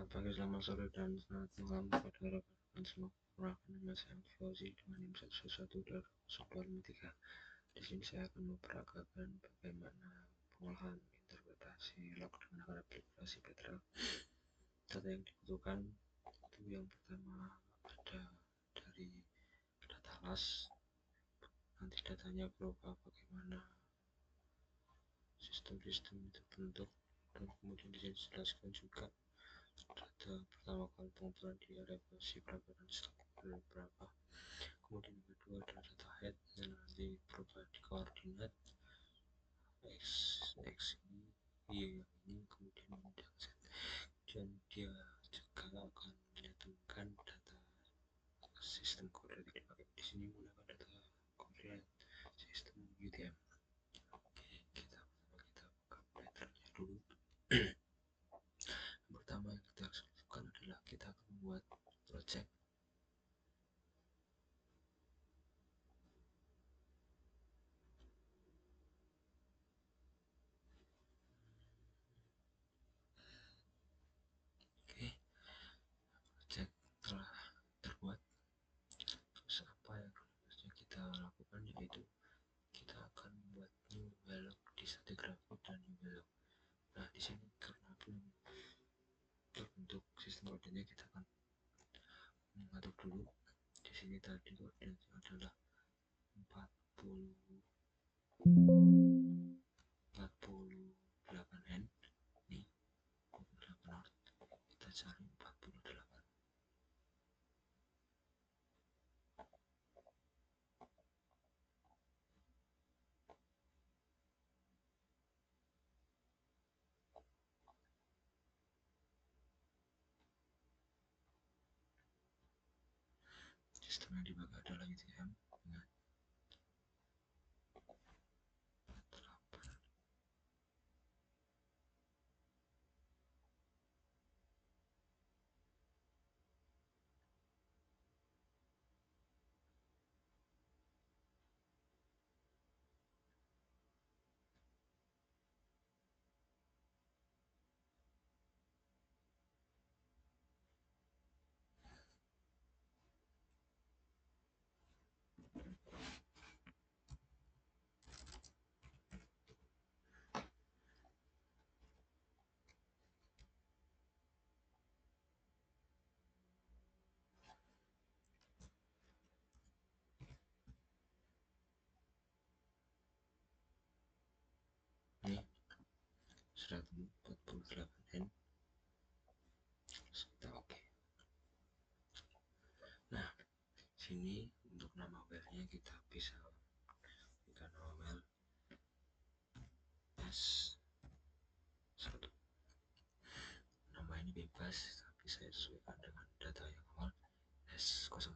Selamat pagi, selamat sore, dan selamat malam kepada rekan-rekan semua. Perkenalkan, nama saya Fauzi dengan NIM 111 Di sini saya akan memperagakan bagaimana pengolahan interpretasi log dengan aplikasi Petrel. Data yang dibutuhkan itu yang pertama ada dari data las. Nanti datanya berupa bagaimana sistem-sistem itu bentuk, dan kemudian di sini dijelaskan juga data pertama kali pengumpulan di variabel si berapa dan setelah berapa. Kemudian yang kedua adalah data head yang nanti berubah di koordinat x ini, y yang ini, kemudian yang z, dan dia juga akan menyatukan data sistem koordinat yang dipakai di sini menggunakan data koordinat sistem UTM. Oke, kita buka patternnya dulu. Yang pertama yang kita harus lakukan adalah kita akan membuat project. Oke, project telah terbuat. Terus apa yang harusnya kita lakukan, yaitu kita akan membuat new belok di static graphic dan new belok. Nah, di sini karena belum terbentuk sistem koordinatnya, kita akan mengatur dulu. Di sini tadi koordinatnya adalah 48N. Ini 48 Nord. Kita cari 48. Sistem yang dipakai adalah UTM dengan penerapan. Ini sudah 48N. Kita oke. Nah, sini untuk nama webnya kita bisa berikan nama mail S1. Nama ini bebas, tapi saya sesuaikan dengan data yang awal S01.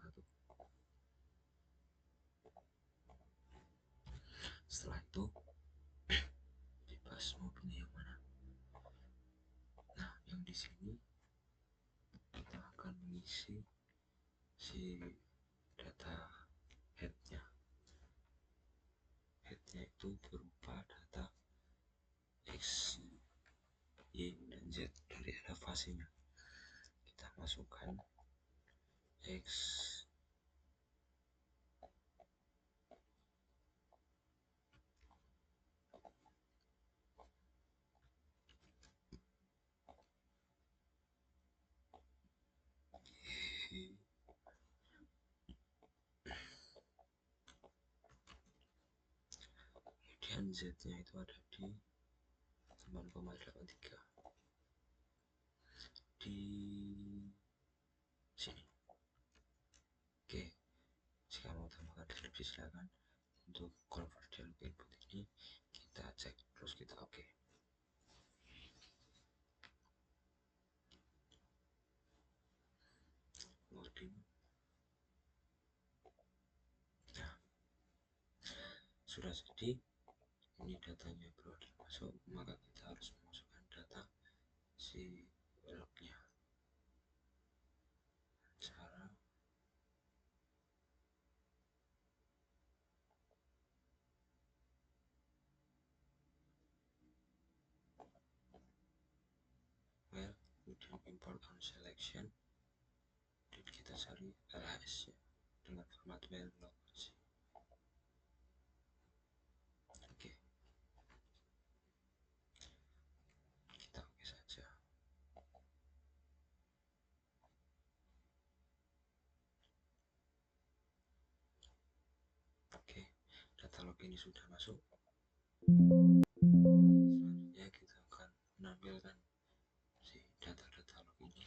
Setelah itu bebas mau pilih yang mana. Nah, yang di sini kita akan mengisi si data headnya. Headnya itu berupa data X, Y, dan Z dari elevasinya. Kita masukkan X, Y, kemudian Z-nya itu ada di 9,83 di sini. Oke, jika mau tambahkan deskripsi silakan. Untuk convert dialog input ini kita cek, terus kita oke. Loading. Nah, sudah jadi. Ini datanya baru masuk, maka kita harus memasukkan data si beloknya. Cara kemudian import on selection, dan kita cari LHS ya dengan format Verilog. Oke, kita oke saja. Oke, data log ini sudah masuk. Selanjutnya kita akan menampilkan si data-data log ini.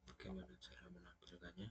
Bagaimana cara menampilkannya?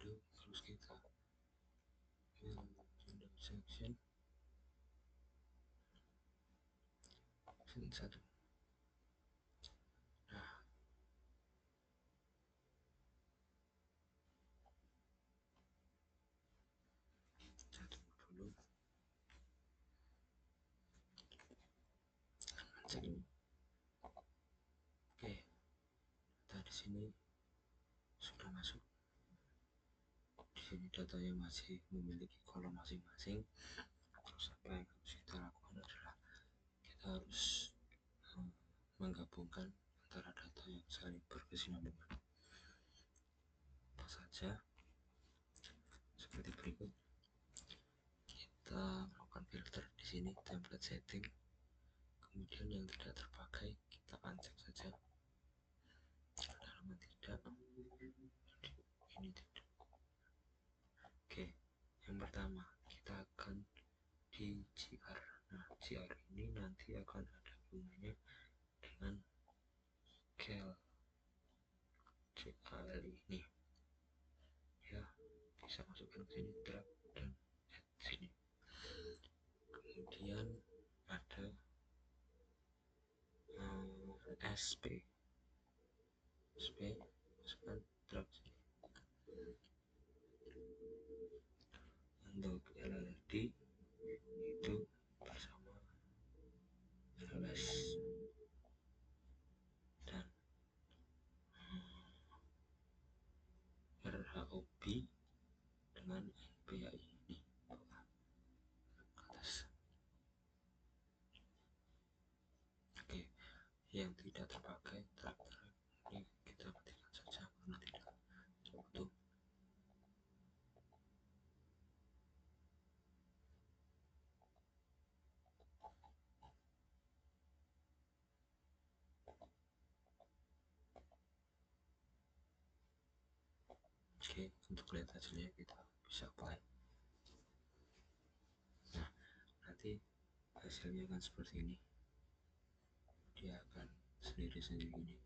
Terus kita window section 1. Nah, satu dulu. Cek ini. Oke, data di sini sudah masuk. Di sini datanya masih memiliki kolom masing-masing. Terus apa yang harus kita lakukan adalah kita harus menggabungkan antara data yang saling berkesinambungan. Apa saja? Seperti berikut. Kita melakukan filter di sini, template setting. Kemudian yang tidak terpakai kita ancek saja. Halaman tidak, ini tidak. Oke, yang pertama kita akan di GR. Nah, GR ini nanti akan ada hubungannya dengan cal GR ini. Ya, bisa masukkan ke sini, drag dan add sini. Kemudian ada SP masukkan, drag sini. Untuk LLD itu bersama LS dan RHOB dengan NPAI ini bawah atas. Oke, yang tidak terpakai drag ini kita matikan saja karena tidak butuh. Oke, untuk lihat hasilnya kita bisa apply. Nah, nanti hasilnya akan seperti ini. Dia akan sendiri-sendiri ini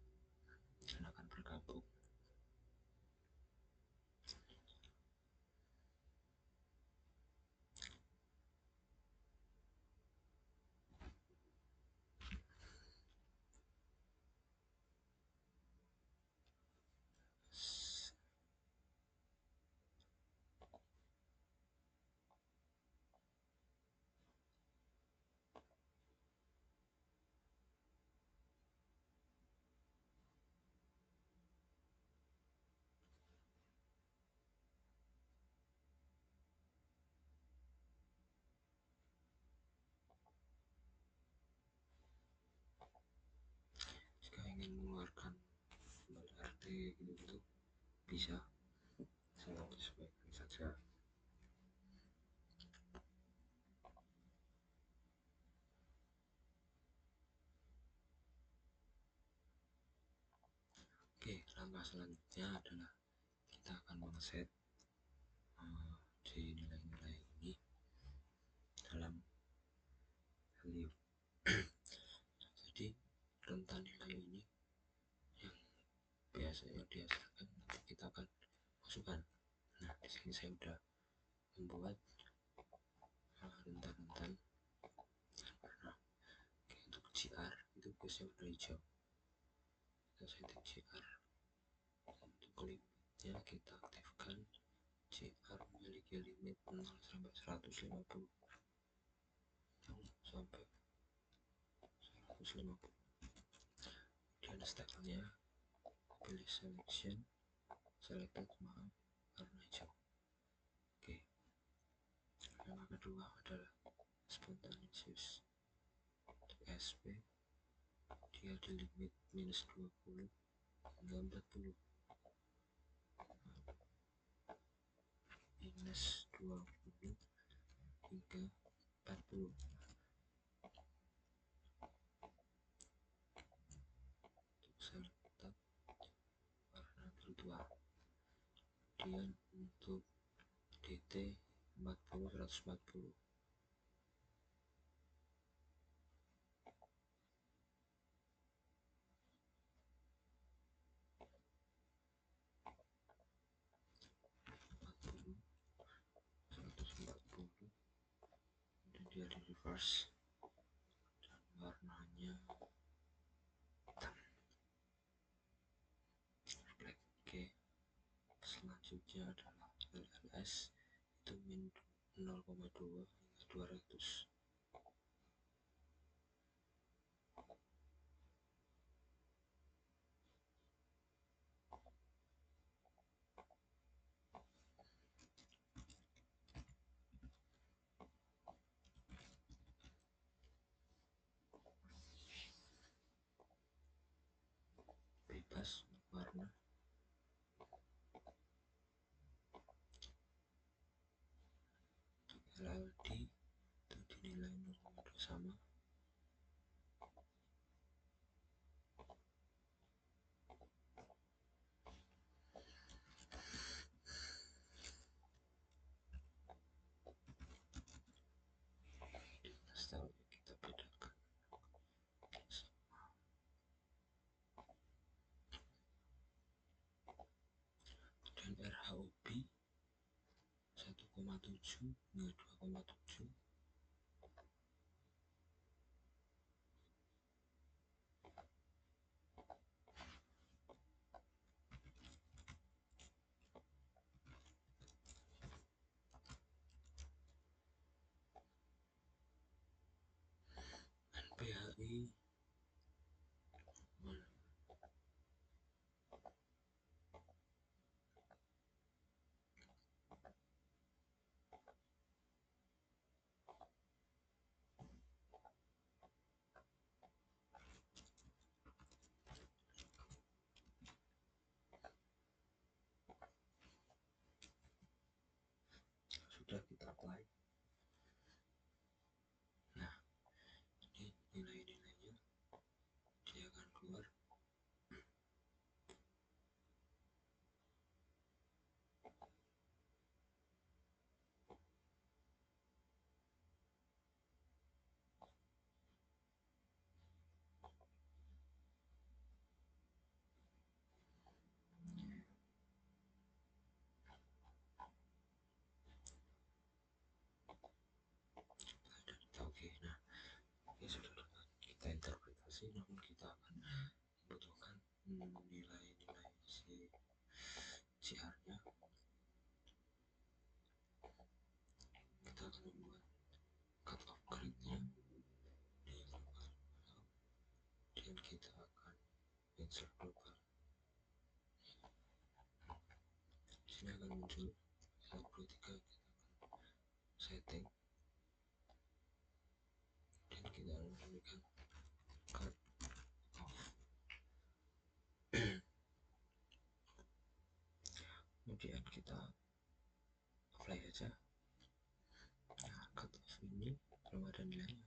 dan akan bergabung. RT gitu bisa sangat disesuaikan saja. Oke, langkah selanjutnya adalah kita akan mengset di nilai-nilai ini dalam value. Jadi rentan nilai ini yang biasanya dihasilkan nanti kita akan masukkan. Nah, di sini saya sudah membuat rentan-rentan warna. Oke, untuk GR itu biasanya warna hijau. Kita setting GR. Untuk limitnya kita aktifkan GR memiliki limit 0 sampai 150 sampai 150. Kemudian stylenya pilih selected warna hijau. Oke, yang kedua adalah spontaneous. Untuk SP dia di limit minus 20 hingga 40. Minus 20 hingga 40. Untuk selected warna tertua. Kemudian untuk DT 40 140. Dan dia di reverse dan warnanya hitam black. Oke, selanjutnya adalah LLS itu min 0,2 hingga 200. Bebas warna. Untuk LLD itu dinilai 0,2 sama. Stylenya kita bedakan sama. Dan RHOB 1,7 hingga 2,7. NPHI sudah kita apply. Nah, ini nilai-nilainya dia akan keluar. Oke, nah ini sudah dapat kita interpretasi, namun kita akan membutuhkan nilai-nilai si CR-nya. Kita akan membuat cut off grid-nya di global, dan kita akan insert global. Di sini akan muncul L23, kita akan setting dan kita akan memberikan cut off. kemudian kita apply aja. Nah, cut off ini belum ada nilainya,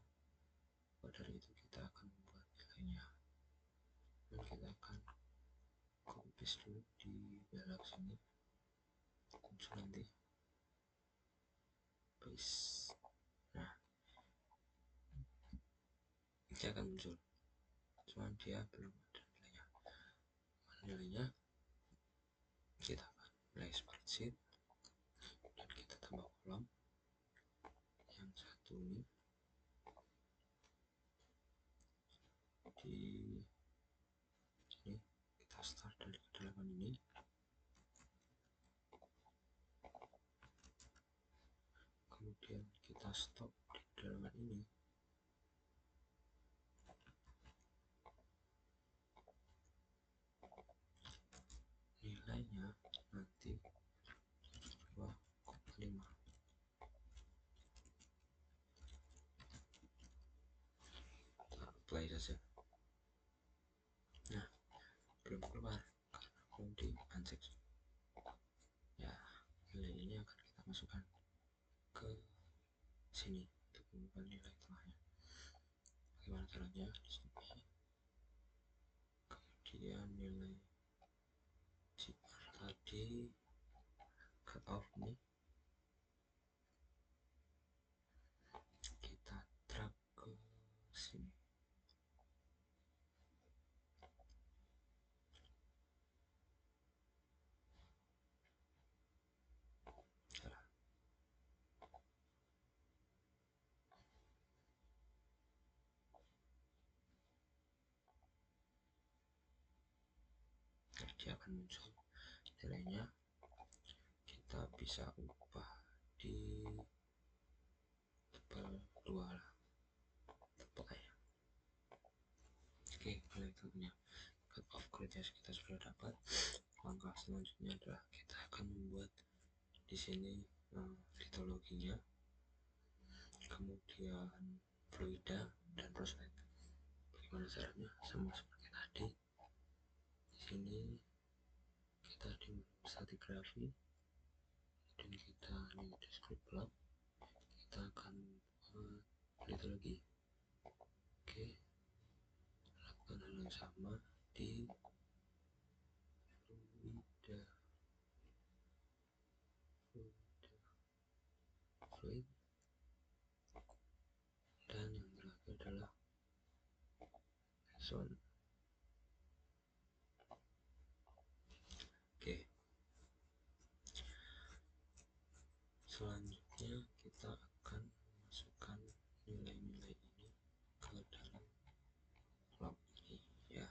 dari itu kita akan membuat nilainya, dan kita akan copy paste dulu di belakang sini, muncul nanti paste. Nah, dia akan muncul, cuman dia belum ada nilainya. Nilainya kita akan mulai spreadsheet, dan kita tambah kolom yang satu ini di sini. Kita start dari kedalaman ini, kemudian kita stop di kedalaman ini. Nilainya nanti 2,5. kita apply saja. Nah, belum keluar karena belum di uncheck. Ya, nilai ini akan kita masukkan ke sini untuk mengubah nilai tengahnya. Bagaimana caranya? Di sini, kemudian nilai CR tadi, cut off ini kita drag ke sini. Dia akan muncul nilainya. Kita bisa ubah di tebal 2 lah, tebal ya. Oke, kalau itu punya cut off kriteria kita sudah dapat. Langkah selanjutnya adalah kita akan membuat di sini litologinya, kemudian fluida dan prospek. Bagaimana caranya? Sama seperti tadi. Di sini kita di stratigrafi, dan kita di descript block, kita akan buat litologi. Oke, lakukan hal yang sama di fluid, dan yang terakhir adalah zone. Oke, selanjutnya kita akan masukkan nilai-nilai ini ke dalam log ini ya.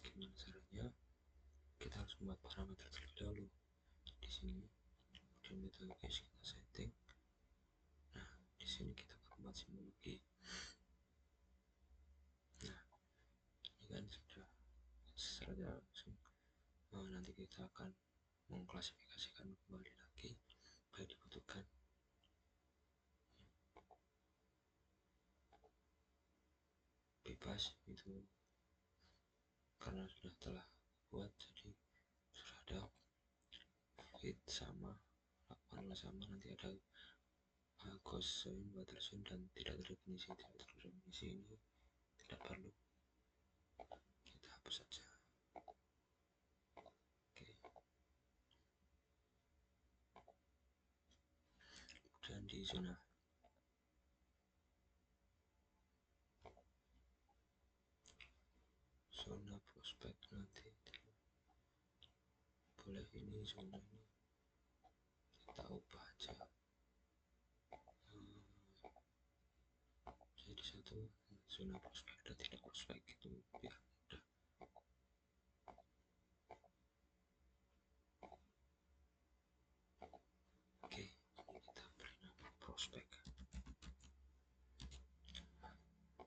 Gimana caranya? Kita harus membuat parameter terlebih dahulu di sini, kemudian metodologi kita setting. Nah, di sini kita akan buat simbologi. Nah, ini kan sudah secara langsung. Nanti kita akan mengklasifikasikan kembali lagi bila dibutuhkan. Bebas itu karena sudah telah buat, jadi sudah ada fit sama, lakukan sama, nanti ada ghost zone, water zone, dan tidak terdefinisi. Tidak terdefinisi ini tidak perlu, kita hapus saja. Oke, kemudian di zona prospek nanti boleh ini zona ini kita ubah aja jadi satu zona prospek dan tidak prospek, itu biar mudah. Oke, ini kita beri nama prospek,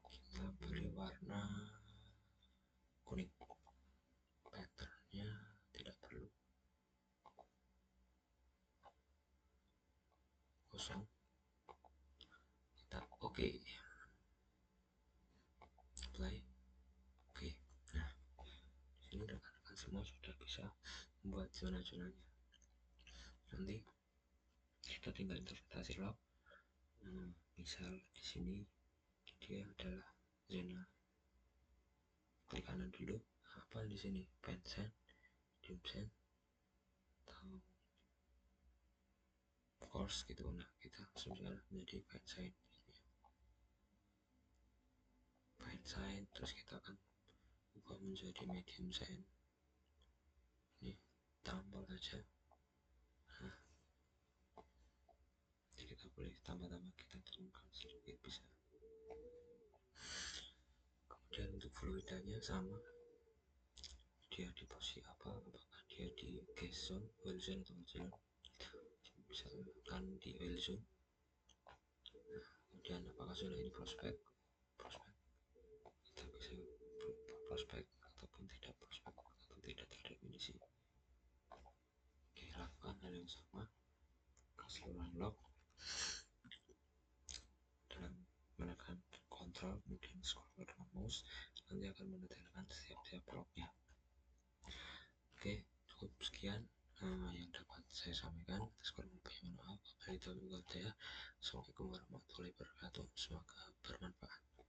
kita beri warna kuning, patternnya tidak perlu, kosong, kita oke. Apply. Oke, nah di sini rekan-rekan semua sudah bisa membuat zona-zonanya. Nanti kita tinggal interpretasi log. Misal di sini dia adalah zona, klik kanan dulu, apa di sini Vincent, Vincent atau course gitu. Nah, kita sudah menjadi Vincent, terus kita akan ubah menjadi medium sign. Ini tambah aja. Nah, kita boleh tambah-tambah, kita turunkan sedikit bisa. Kemudian untuk fluidanya sama, dia di posisi apa, apakah dia di case zone, while zone atau zone. Misalkan di while zone. Kemudian apakah zona ini prospek, kita bisa prospek ataupun tidak prospek atau tidak terdefinisi. Oke, lakukan hal yang sama keseluruhan log dalam menekan Ctrl kemudian scroll dengan mouse, nanti akan mendetailkan setiap lognya. Oke, cukup sekian yang dapat saya sampaikan. Atas kurang lebihnya mohon maaf. Assalamualaikum warahmatullahi wabarakatuh. Semoga bermanfaat.